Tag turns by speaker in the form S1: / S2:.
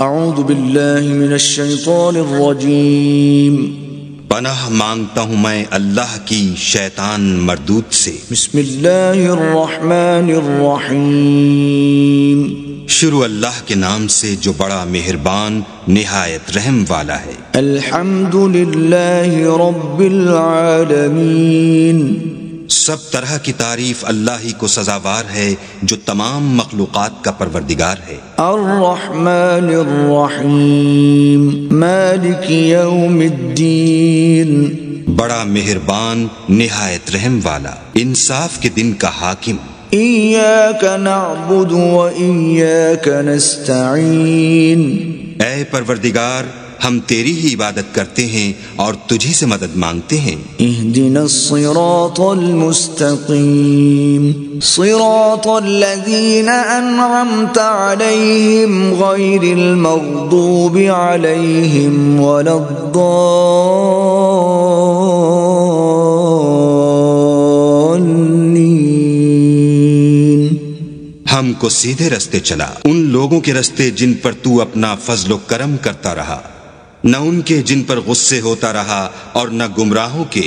S1: اعوذ باللہ من الشیطان الرجیم
S2: پناہ مانگتا ہوں میں اللہ کی شیطان مردود سے۔
S1: بسم اللہ الرحمن الرحیم
S2: شروع اللہ کے نام سے جو بڑا مہربان نہایت رحم والا ہے۔
S1: الحمد للہ رب العالمین
S2: سب طرح کی تعریف اللہ ہی کو سزاوار ہے جو تمام مخلوقات کا پروردگار ہے۔
S1: الرحمن الرحیم مالک یوم الدین
S2: بڑا مہربان نہایت رحم والا انصاف کے دن کا حاکم۔
S1: ایاک نعبد و ایاک نستعین
S2: اے پروردگار ہم تیری ہی عبادت کرتے ہیں اور تجھی سے مدد مانگتے ہیں۔
S1: اہدنا الصراط المستقیم صراط الذین انعمت علیہم غیر المغضوب علیہم ولا الضالین۔
S2: ہم کو سیدھے رستے چلا، ان لوگوں کے رستے جن پر تو اپنا فضل و کرم کرتا رہا، نہ ان کے جن پر غصے ہوتا رہا اور نہ گمراہوں کے